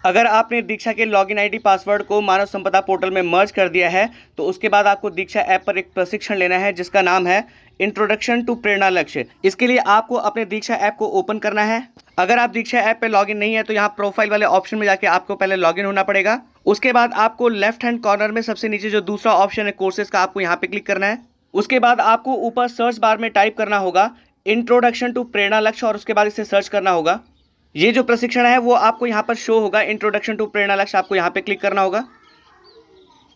अगर आपने दीक्षा के लॉगिन आईडी पासवर्ड को मानव संपदा पोर्टल में मर्ज कर दिया है तो उसके बाद आपको दीक्षा ऐप पर एक प्रशिक्षण लेना है जिसका नाम है इंट्रोडक्शन टू प्रेरणा लक्ष्य। इसके लिए आपको अपने दीक्षा ऐप को ओपन करना है। अगर आप दीक्षा ऐप पे लॉगिन नहीं है तो यहाँ प्रोफाइल वाले ऑप्शन में जाके आपको पहले लॉगिन होना पड़ेगा। उसके बाद आपको लेफ्ट हैंड कॉर्नर में सबसे नीचे जो दूसरा ऑप्शन है कोर्सेज का, आपको यहाँ पे क्लिक करना है। उसके बाद आपको ऊपर सर्च बार में टाइप करना होगा इंट्रोडक्शन टू प्रेरणा लक्ष्य और उसके बाद इसे सर्च करना होगा। ये जो प्रशिक्षण है वो आपको यहाँ पर शो होगा, इंट्रोडक्शन टू प्रेरणा लक्ष्य, आपको यहाँ पे क्लिक करना होगा।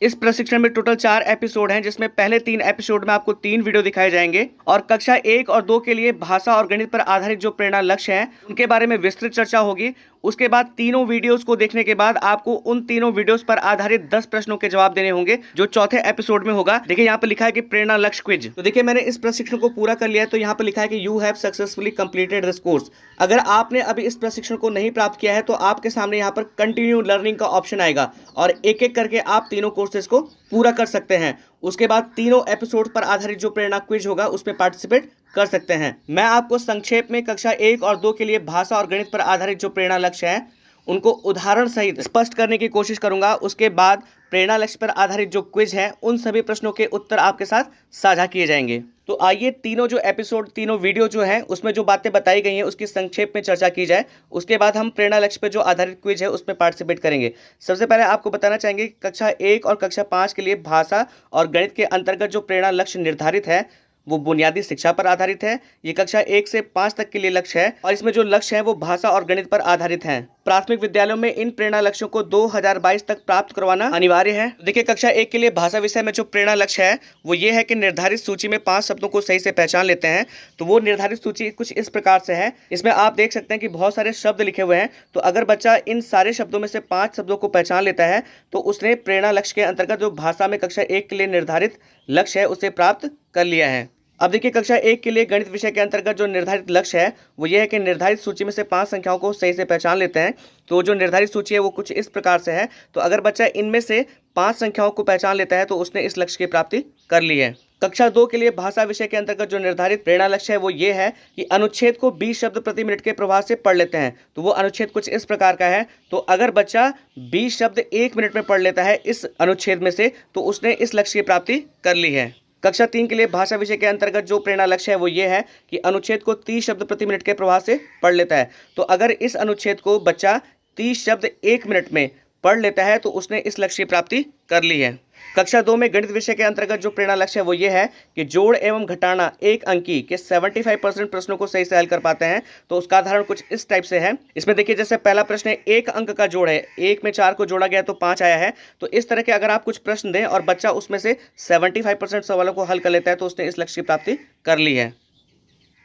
इस प्रशिक्षण में टोटल 4 एपिसोड हैं जिसमें पहले 3 एपिसोड में आपको 3 वीडियो दिखाए जाएंगे और कक्षा 1 और 2 के लिए भाषा और गणित पर आधारित जो प्रेरणा लक्ष्य हैं उनके बारे में विस्तृत चर्चा होगी। उसके बाद तीनों वीडियोस को देखने के बाद आपको उन तीनों वीडियोस पर आधारित 10 प्रश्नों के जवाब देने होंगे जो चौथे एपिसोड में होगा। देखिए यहाँ पे लिखा है कि प्रेरणा लक्ष्य क्विज। तो देखिए मैंने इस प्रशिक्षण को पूरा कर लिया है, तो यहाँ पे लिखा है कि you have successfully completed this course. अगर आपने अभी इस प्रशिक्षण को नहीं प्राप्त किया है तो आपके सामने यहाँ पर कंटिन्यू लर्निंग का ऑप्शन आएगा और एक एक करके आप तीनों कोर्सेज को पूरा कर सकते हैं। उसके बाद तीनों एपिसोड पर आधारित जो प्रेरणा क्विज होगा उसमें पार्टिसिपेट कर सकते हैं। मैं आपको संक्षेप में कक्षा 1 और 2 के लिए भाषा और गणित पर आधारित जो प्रेरणा लक्ष्य है उनको उदाहरण सहित स्पष्ट करने की कोशिश करूंगा। उसके बाद प्रेरणा लक्ष्य पर आधारित जो क्विज है उन सभी प्रश्नों के उत्तर आपके साथ साझा किए जाएंगे। तो आइए तीनों जो एपिसोड, तीनों वीडियो जो है उसमें जो बातें बताई गई हैं उसकी संक्षेप में चर्चा की जाए। उसके बाद हम प्रेरणा लक्ष्य पर जो आधारित क्विज है उसमें पार्टिसिपेट करेंगे। सबसे पहले आपको बताना चाहेंगे कि कक्षा 1 और कक्षा 5 के लिए भाषा और गणित के अंतर्गत जो प्रेरणा लक्ष्य निर्धारित है वो बुनियादी शिक्षा पर आधारित है। ये कक्षा 1 से 5 तक के लिए लक्ष्य है और इसमें जो लक्ष्य है वो भाषा और गणित पर आधारित हैं। प्राथमिक विद्यालयों में इन प्रेरणा लक्ष्यों को 2022 तक प्राप्त करवाना अनिवार्य है। देखिए कक्षा 1 के लिए भाषा विषय में जो प्रेरणा लक्ष्य है वो ये है कि निर्धारित सूची में 5 शब्दों को सही से पहचान लेते हैं। तो वो निर्धारित सूची कुछ इस प्रकार से है। इसमें आप देख सकते हैं कि बहुत सारे शब्द लिखे हुए हैं। तो अगर बच्चा इन सारे शब्दों में से 5 शब्दों को पहचान लेता है तो उसने प्रेरणा लक्ष्य के अंतर्गत जो भाषा में कक्षा 1 के लिए निर्धारित लक्ष्य है उसे प्राप्त कर लिया है। अब देखिए कक्षा 1 के लिए गणित विषय के अंतर्गत जो निर्धारित लक्ष्य है वो ये है कि निर्धारित सूची में से 5 संख्याओं को सही से पहचान लेते हैं। तो जो निर्धारित सूची है वो कुछ इस प्रकार से है। तो अगर बच्चा इनमें से 5 संख्याओं को पहचान लेता है तो उसने इस लक्ष्य की प्राप्ति कर ली है। कक्षा 2 के लिए भाषा विषय के अंतर्गत जो निर्धारित प्रेरणा लक्ष्य है वो ये है कि अनुच्छेद को 20 शब्द प्रति मिनट के प्रवाह से पढ़ लेते हैं। तो वो अनुच्छेद कुछ इस प्रकार का है। तो अगर बच्चा 20 शब्द 1 मिनट में पढ़ लेता है इस अनुच्छेद में से तो उसने इस लक्ष्य की प्राप्ति कर ली है। कक्षा 3 के लिए भाषा विषय के अंतर्गत जो प्रेरणा लक्ष्य है वो ये है कि अनुच्छेद को 30 शब्द प्रति मिनट के प्रवाह से पढ़ लेता है। तो अगर इस अनुच्छेद को बच्चा 30 शब्द 1 मिनट में पढ़ लेता है तो उसने इस लक्ष्य की प्राप्ति कर ली है। कक्षा 2 में गणित विषय के अंतर्गत जो प्रेरणा लक्ष्य है वो ये है कि जोड़ एवं घटाना 1 अंकी के 75% प्रश्नों को सही से हल कर पाते हैं। तो उसका उदाहरण कुछ इस टाइप से है। इसमें देखिए जैसे पहला प्रश्न है 1 अंक का जोड़ है, 1 में 4 को जोड़ा गया तो 5 आया है। तो इस तरह के अगर आप कुछ प्रश्न दें और बच्चा उसमें से 75% सवालों को हल कर लेता है तो उसने इस लक्ष्य की प्राप्ति कर ली है।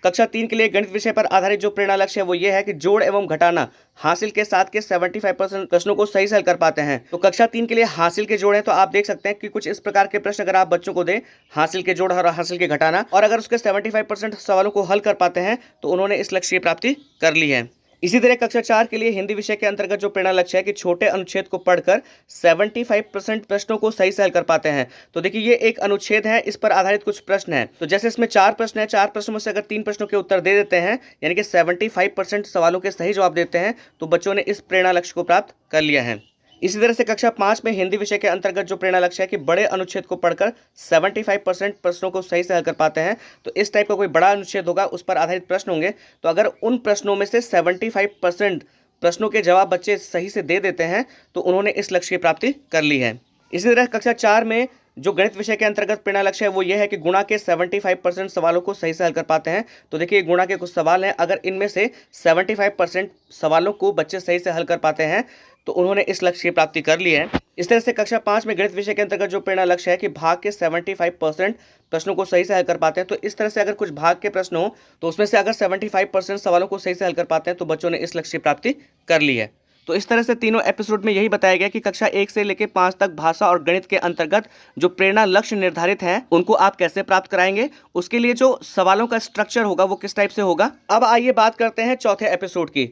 कक्षा 3 के लिए गणित विषय पर आधारित जो प्रेरणा लक्ष्य है वो ये है कि जोड़ एवं घटाना हासिल के साथ के 75% प्रश्नों को सही से हल कर पाते हैं। तो कक्षा 3 के लिए हासिल के जोड़ हैं। तो आप देख सकते हैं कि कुछ इस प्रकार के प्रश्न अगर आप बच्चों को दें, हासिल के जोड़ और हासिल के घटाना, और अगर उसके 75% सवालों को हल कर पाते हैं तो उन्होंने इस लक्ष्य की प्राप्ति कर ली है। इसी तरह कक्षा 4 के लिए हिंदी विषय के अंतर्गत जो प्रेरणा लक्ष्य है कि छोटे अनुच्छेद को पढ़कर 75% प्रश्नों को सही से हल कर पाते हैं। तो देखिए ये एक अनुच्छेद है, इस पर आधारित कुछ प्रश्न है। तो जैसे इसमें 4 प्रश्न है, 4 प्रश्नों में से अगर 3 प्रश्नों के उत्तर दे देते हैं यानी कि 75% सवालों के सही जवाब देते हैं तो बच्चों ने इस प्रेरणा लक्ष्य को प्राप्त कर लिया है। इसी तरह से कक्षा 5 में हिंदी विषय के अंतर्गत जो प्रेरणा लक्ष्य है कि बड़े अनुच्छेद को पढ़कर 75% प्रश्नों को सही से हल कर पाते हैं। तो इस टाइप का कोई बड़ा अनुच्छेद होगा उस पर आधारित प्रश्न होंगे। तो अगर उन प्रश्नों में से 75% प्रश्नों के जवाब बच्चे सही से दे देते हैं तो उन्होंने इस लक्ष्य की प्राप्ति कर ली है। इसी तरह कक्षा 4 में जो गणित विषय के अंतर्गत प्रेरणा लक्ष्य है वो ये है कि गुणा के 75% सवालों को सही से हल कर पाते हैं। तो देखिए गुणा के कुछ सवाल हैं, अगर इनमें से 75% सवालों को बच्चे सही से हल कर पाते हैं तो उन्होंने इस लक्ष्य की प्राप्ति कर ली है। इस तरह से कक्षा 5 में गणित विषय के अंतर्गत जो प्रेरणा लक्ष्य है कि भाग के 75% प्रश्नों को सही से हल कर पाते हैं। तो इस तरह से अगर कुछ भाग के प्रश्न हो तो उसमें से अगर 75% सवालों को सही से हल कर पाते हैं तो बच्चों ने इस लक्ष्य की प्राप्ति कर ली है। तो इस तरह से तीनों एपिसोड में यही बताया गया कि कक्षा 1 से लेकर 5 तक भाषा और गणित के अंतर्गत जो प्रेरणा लक्ष्य निर्धारित हैं उनको आप कैसे प्राप्त कराएंगे, उसके लिए जो सवालों का स्ट्रक्चर होगा वो किस टाइप से होगा। अब आइए बात करते हैं चौथे एपिसोड की,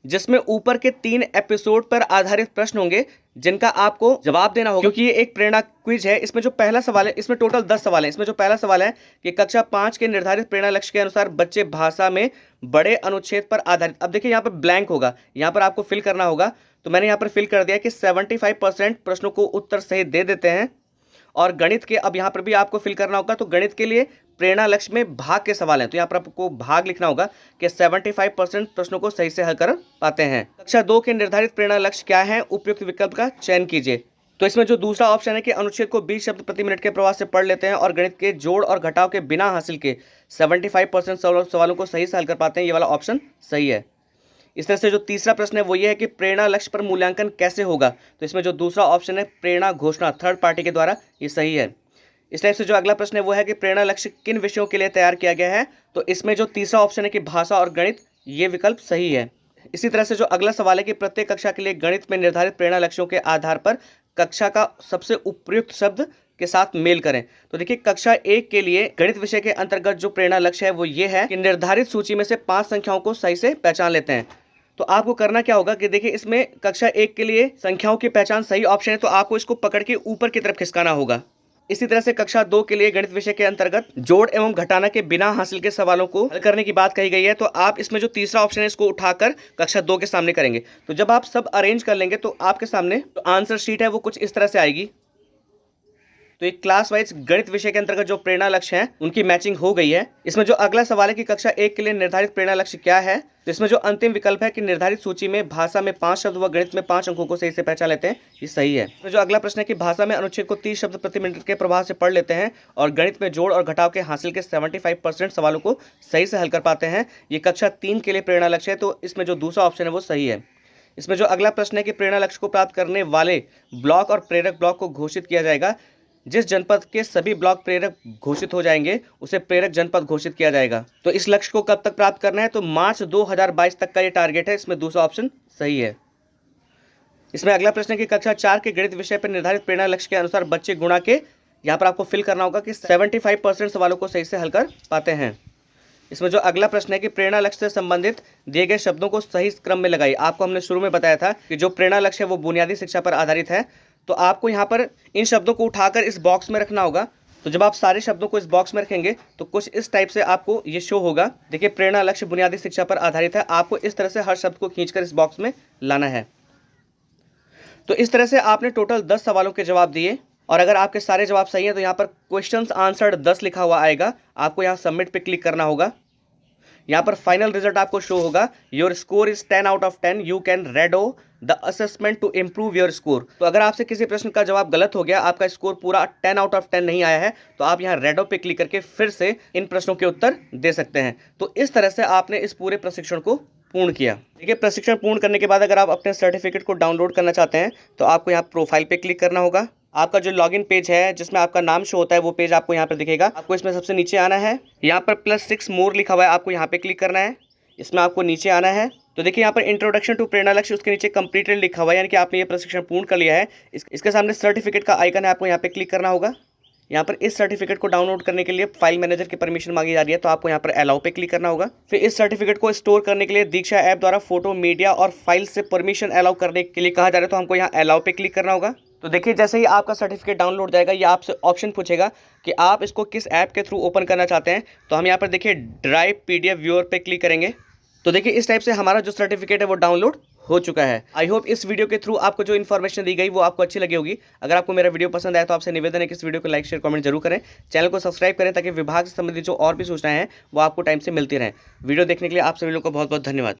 जिसमें ऊपर के 3 एपिसोड पर आधारित प्रश्न होंगे जिनका आपको जवाब देना होगा, क्योंकि ये एक प्रेरणा क्विज है। इसमें जो पहला सवाल है, इसमें टोटल 10 सवाल है। इसमें जो पहला सवाल है कि कक्षा 5 के निर्धारित प्रेरणा लक्ष्य के अनुसार बच्चे भाषा में बड़े अनुच्छेद पर आधारित, अब देखिए यहाँ पर ब्लैंक होगा, यहाँ पर आपको फिल करना होगा। तो मैंने यहाँ पर फिल कर दिया कि 75% प्रश्नों को उत्तर सही दे देते हैं। और गणित के अब यहाँ पर भी आपको फिल करना होगा। तो गणित के लिए प्रेरणा लक्ष्य में भाग के सवाल हैं, तो यहाँ पर आपको भाग लिखना होगा कि 75% प्रश्नों को सही से हल कर पाते हैं। कक्षा 2 के निर्धारित प्रेरणा लक्ष्य क्या है, उपयुक्त विकल्प का चयन कीजिए। तो इसमें जो दूसरा ऑप्शन है कि अनुच्छेद को 20 शब्द प्रति मिनट के प्रवाह से पढ़ लेते हैं और गणित के जोड़ और घटाव के बिना हासिल के 75% सवालों को सही से हल कर पाते हैं, ये वाला ऑप्शन सही है। इस तरह से जो तीसरा प्रश्न है वो ये है कि प्रेरणा लक्ष्य पर मूल्यांकन कैसे होगा, तो इसमें जो दूसरा ऑप्शन है प्रेरणा घोषणा थर्ड पार्टी के द्वारा, ये सही है। इस टाइप से जो अगला प्रश्न है वो है कि प्रेरणा लक्ष्य किन विषयों के लिए तैयार किया गया है, तो इसमें जो तीसरा ऑप्शन है कि भाषा और गणित, ये विकल्प सही है। इसी तरह से जो अगला सवाल है कि प्रत्येक कक्षा के लिए गणित में निर्धारित प्रेरणा लक्ष्यों के आधार पर कक्षा का सबसे उपयुक्त शब्द के साथ मेल करें। तो देखिए कक्षा 1 के लिए गणित विषय के अंतर्गत जो प्रेरणा लक्ष्य है वो ये है कि निर्धारित सूची में से 5 संख्याओं को सही से पहचान लेते हैं। तो आपको करना क्या होगा कि देखिए इसमें कक्षा 1 के लिए संख्याओं की पहचान सही ऑप्शन है, तो आपको इसको पकड़ के ऊपर की तरफ खिसकाना होगा। इसी तरह से कक्षा 2 के लिए गणित विषय के अंतर्गत जोड़ एवं घटाना के बिना हासिल के सवालों को हल करने की बात कही गई है, तो आप इसमें जो तीसरा ऑप्शन है इसको उठाकर कक्षा 2 के सामने करेंगे। तो जब आप सब अरेंज कर लेंगे तो आपके सामने जो आंसर शीट है वो कुछ इस तरह से आएगी। तो एक क्लास वाइज गणित विषय के अंतर्गत जो प्रेरणा लक्ष्य हैं उनकी मैचिंग हो गई है। इसमें जो अगला सवाल है कि कक्षा 1 के लिए निर्धारित प्रेरणा लक्ष्य क्या है, तो इसमें जो अंतिम विकल्प है कि निर्धारित सूची में भाषा में 5 शब्द व गणित में 5 अंकों को सही से पहचान लेते हैं, ये सही है। इसमें जो अगला प्रश्न है कि भाषा में अनुच्छेद को 30 शब्द प्रति मिनट के प्रवाह से पढ़ लेते हैं और गणित में जोड़ और घटाव के हासिल के 75% सवालों को सही से हल कर पाते हैं, ये कक्षा 3 के लिए प्रेरणा लक्ष्य है, तो इसमें जो दूसरा ऑप्शन है वो सही है। इसमें जो अगला प्रश्न है कि प्रेरणा लक्ष्य को प्राप्त करने वाले ब्लॉक और प्रेरक ब्लॉक को घोषित किया जाएगा। जिस जनपद के सभी ब्लॉक प्रेरक घोषित हो जाएंगे उसे प्रेरक जनपद घोषित किया जाएगा। तो इस लक्ष्य को कब तक प्राप्त करना है, तो मार्च 2022 तक का ये टारगेट है, इसमें दूसरा ऑप्शन सही है। इसमें अगला प्रश्न है कि कक्षा 4 के गणित विषय पर निर्धारित प्रेरणा लक्ष्य के अनुसार बच्चे गुणा के, यहाँ पर आपको फिल करना होगा कि 75% सवालों को सही से हल कर पाते हैं। इसमें जो अगला प्रश्न है कि प्रेरणा लक्ष्य से संबंधित दिए गए शब्दों को सही क्रम में लगाइए। आपको हमने शुरू में बताया था कि जो प्रेरणा लक्ष्य है वो बुनियादी शिक्षा पर आधारित है, तो आपको यहाँ पर इन शब्दों को उठाकर इस बॉक्स में रखना होगा। तो जब आप सारे शब्दों को इस बॉक्स में रखेंगे तो कुछ इस टाइप से आपको ये शो होगा। देखिए प्रेरणा लक्ष्य बुनियादी शिक्षा पर आधारित है, आपको इस तरह से हर शब्द को खींचकर इस बॉक्स में लाना है। तो इस तरह से आपने टोटल 10 सवालों के जवाब दिए और अगर आपके सारे जवाब सही हैं तो यहाँ पर क्वेश्चंस आंसर्ड 10 लिखा हुआ आएगा। आपको यहाँ सबमिट पे क्लिक करना होगा। यहाँ पर फाइनल रिजल्ट आपको शो होगा, your score is 10 out of 10, you can redo the assessment to improve your score. तो अगर आपसे किसी प्रश्न का जवाब गलत हो गया, आपका स्कोर पूरा 10 आउट ऑफ 10 नहीं आया है, तो आप यहाँ रेडो पे क्लिक करके फिर से इन प्रश्नों के उत्तर दे सकते हैं। तो इस तरह से आपने इस पूरे प्रशिक्षण को पूर्ण किया। देखिए प्रशिक्षण पूर्ण करने के बाद अगर आप अपने सर्टिफिकेट को डाउनलोड करना चाहते हैं तो आपको यहाँ प्रोफाइल पे क्लिक करना होगा। आपका जो लॉगिन पेज है जिसमें आपका नाम शो होता है वो पेज आपको यहाँ पर दिखेगा। आपको इसमें सबसे नीचे आना है, यहाँ पर +6 मोर लिखा हुआ है, आपको यहाँ पे क्लिक करना है। इसमें आपको नीचे आना है तो देखिए यहाँ पर इंट्रोडक्शन टू प्रेरणा लक्ष्य, उसके नीचे कंप्लीटेड लिखा हुआ है, यानी कि आपने ये प्रशिक्षण पूर्ण कर लिया है। इसके सामने सर्टिफिकेट का आइकन है, आपको यहाँ पे क्लिक करना होगा। यहाँ पर इस सर्टिफिकेट को डाउनलोड करने के लिए फाइल मैनेजर की परमिशन मांगी जा रही है, तो आपको यहाँ पर अलाउ पे क्लिक करना होगा। फिर इस सर्टिफिकेट को स्टोर करने के लिए दीक्षा ऐप द्वारा फोटो, मीडिया और फाइल से परमिशन अलाउ करने के लिए कहा जा रहा है, तो हमको यहाँ अलाउ पे क्लिक करना होगा। तो देखिए जैसे ही आपका सर्टिफिकेट डाउनलोड जाएगा, ये आपसे ऑप्शन पूछेगा कि आप इसको किस ऐप के थ्रू ओपन करना चाहते हैं। तो हम यहाँ पर देखिए ड्राइव PDF व्यूअर पे क्लिक करेंगे। तो देखिए इस टाइप से हमारा जो सर्टिफिकेट है वो डाउनलोड हो चुका है। आई होप इस वीडियो के थ्रू आपको जो इन्फॉर्मेशन दी गई वो आपको अच्छी लगी होगी। अगर आपको मेरा वीडियो पसंद आया तो आपसे निवेदन है कि इस वीडियो को लाइक शेयर कमेंट जरूर करें, चैनल को सब्सक्राइब करें ताकि विभाग से संबंधित जो और भी सूचनाएं हैं वो आपको टाइम से मिलती रहें। वीडियो देखने के लिए आप सभी लोगों को बहुत बहुत धन्यवाद।